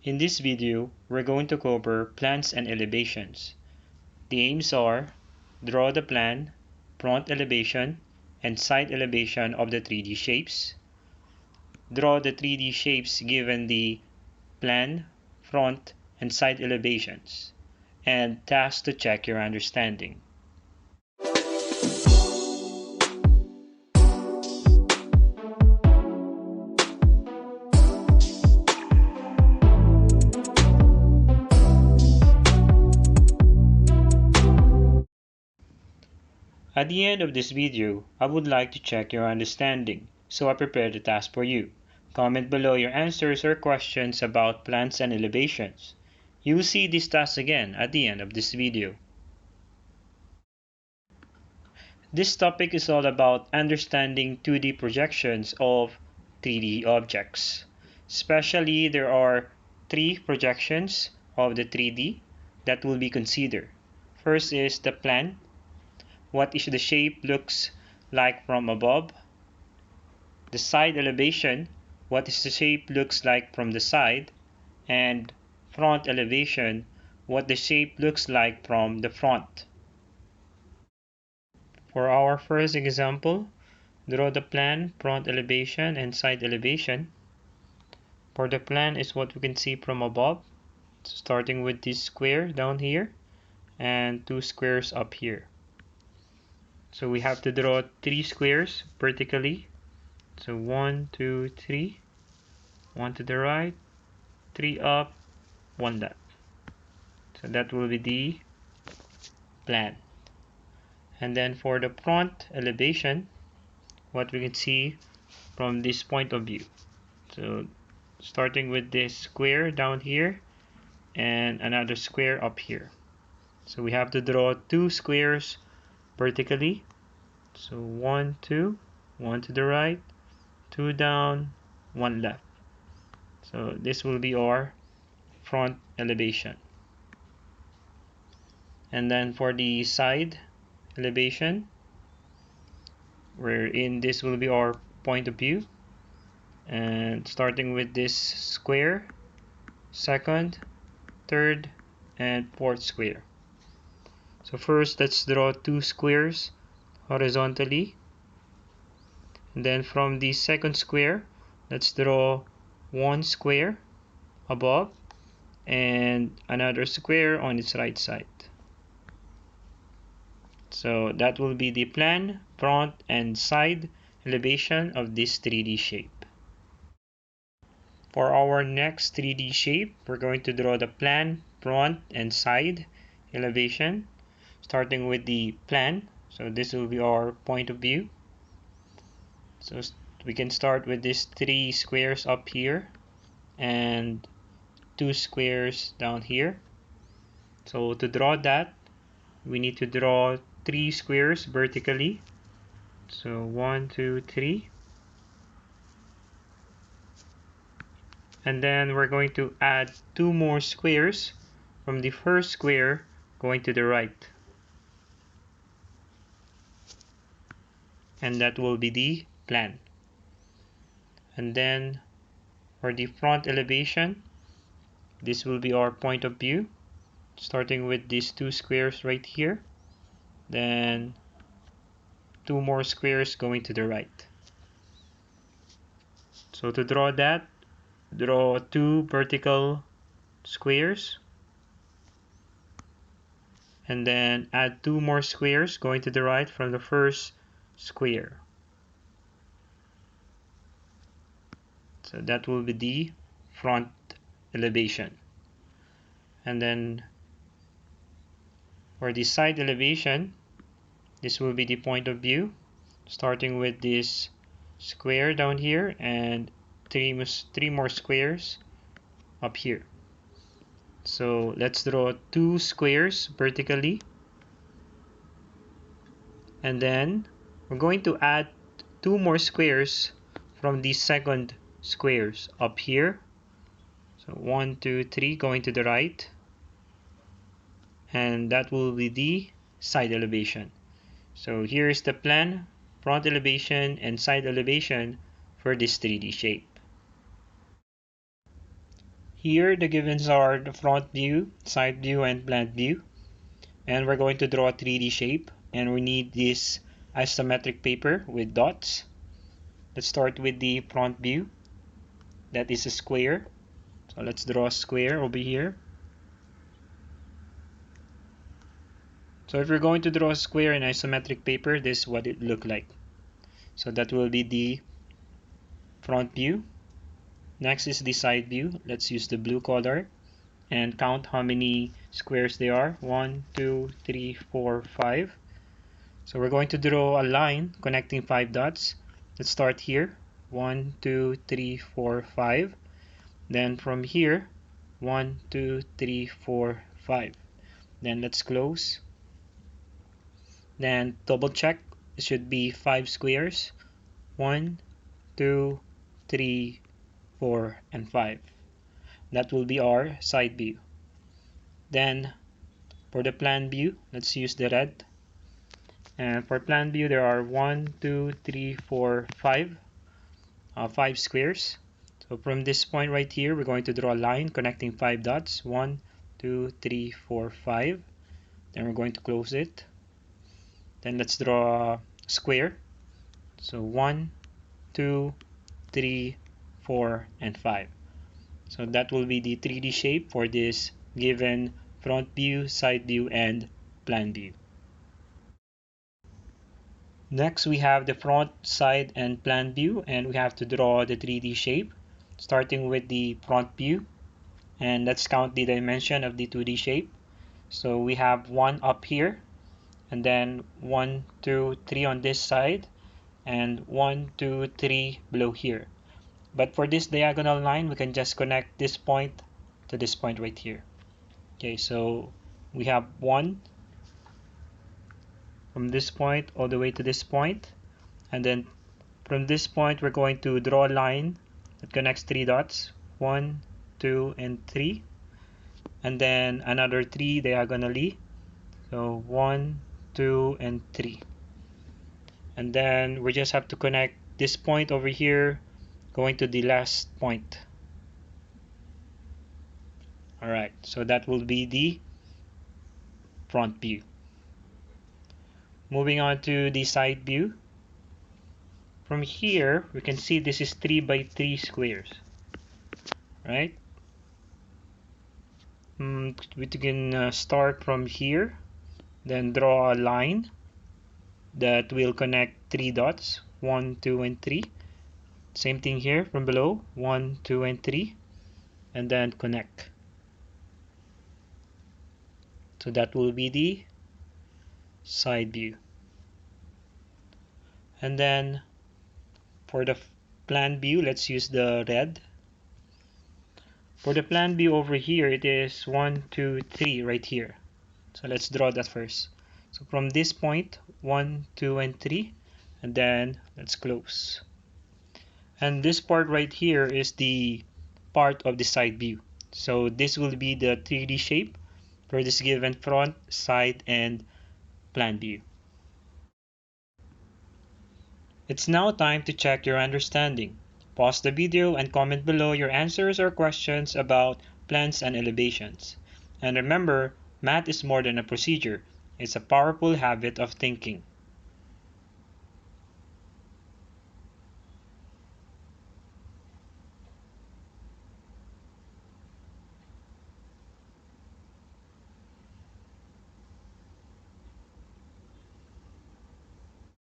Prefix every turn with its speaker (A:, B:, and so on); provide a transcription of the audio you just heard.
A: In this video, we're going to cover plans and elevations. The aims are: draw the plan, front elevation, and side elevation of the 3D shapes. Draw the 3D shapes given the plan, front, and side elevations. And task to check your understanding. At the end of this video, I would like to check your understanding, so I prepared a task for you. Comment below your answers or questions about plans and elevations. You will see this task again at the end of this video. This topic is all about understanding 2D projections of 3D objects. Especially, there are 3 projections of the 3D that will be considered. First is the plan. What is the shape looks like from above? The side elevation, what is the shape looks like from the side? And front elevation, what the shape looks like from the front. For our first example, draw the plan, front elevation, and side elevation. For the plan is what we can see from above, starting with this square down here and 2 squares up here. So we have to draw 3 squares vertically. So 1, 2, 3. 1 to the right, 3 up, 1 left. So that will be the plan. And then for the front elevation, what we can see from this point of view. So starting with this square down here and another square up here. So we have to draw 2 squares vertically. So 1, 2, 1 to the right, 2 down, 1 left. So this will be our front elevation. And then for the side elevation, wherein this will be our point of view. And starting with this square, second, third, and fourth square. So first, let's draw 2 squares horizontally. And then from the second square, let's draw 1 square above and another square on its right side. So that will be the plan, front, and side elevation of this 3D shape. For our next 3D shape, we're going to draw the plan, front, and side elevation, starting with the plan. So this will be our point of view. So we can start with these 3 squares up here and 2 squares down here. So to draw that, we need to draw 3 squares vertically. So 1, 2, 3. And then we're going to add 2 more squares from the first square going to the right. And that will be the plan. And then for the front elevation, this will be our point of view, starting with these 2 squares right here, then 2 more squares going to the right. So to draw that, draw 2 vertical squares and then add 2 more squares going to the right from the first square. So that will be the front elevation. And then for the side elevation, this will be the point of view, starting with this square down here and 3 more squares up here. So let's draw 2 squares vertically. And then we're going to add 2 more squares from the second squares up here. So 1, 2, 3 going to the right. And that will be the side elevation. So here is the plan, front elevation, and side elevation for this 3D shape. Here the givens are the front view, side view, and plan view. And we're going to draw a 3D shape, and we need this isometric paper with dots. Let's start with the front view. That is a square. So let's draw a square over here. So if you're going to draw a square in isometric paper, this is what it look like. So that will be the front view. Next is the side view. Let's use the blue color and count how many squares there are. 1, 2, 3, 4, 5. So we're going to draw a line connecting 5 dots. Let's start here. 1, 2, 3, 4, 5. Then from here, 1, 2, 3, 4, 5. Then let's close. Then double check. It should be 5 squares. 1, 2, 3, 4, and 5. That will be our side view. Then for the plan view, let's use the red. And for plan view, there are 1, 2, 3, 4, 5. 5 squares. So from this point right here, we're going to draw a line connecting 5 dots. 1, 2, 3, 4, 5. Then we're going to close it. Then let's draw a square. So 1, 2, 3, 4, and 5. So that will be the 3D shape for this given front view, side view, and plan view. Next, we have the front, side, and plan view, and we have to draw the 3D shape, starting with the front view. And let's count the dimension of the 2D shape. So we have 1 up here, and then 1, 2, 3 on this side, and 1, 2, 3 below here. But for this diagonal line, we can just connect this point to this point right here. Okay, so we have 1 from this point all the way to this point, and then from this point we're going to draw a line that connects 3 dots, 1, 2, and 3, and then another 3 diagonally, so 1, 2, and 3, and then we just have to connect this point over here going to the last point. Alright, so that will be the front view. Moving on to the side view. From here, we can see this is 3 by 3 squares, right? We can start from here, then draw a line that will connect 3 dots, 1, 2, and 3. Same thing here from below, 1, 2, and 3, and then connect. So that will be the side view. And then for the plan view, let's use the red. For the plan view over here, it is 1, 2, 3 right here. So let's draw that first. So from this point, 1, 2, and 3, and then let's close. And this part right here is the part of the side view. So this will be the 3D shape for this given front, side, and plan view. It's now time to check your understanding. Pause the video and comment below your answers or questions about plans and elevations. And remember, math is more than a procedure, it's a powerful habit of thinking.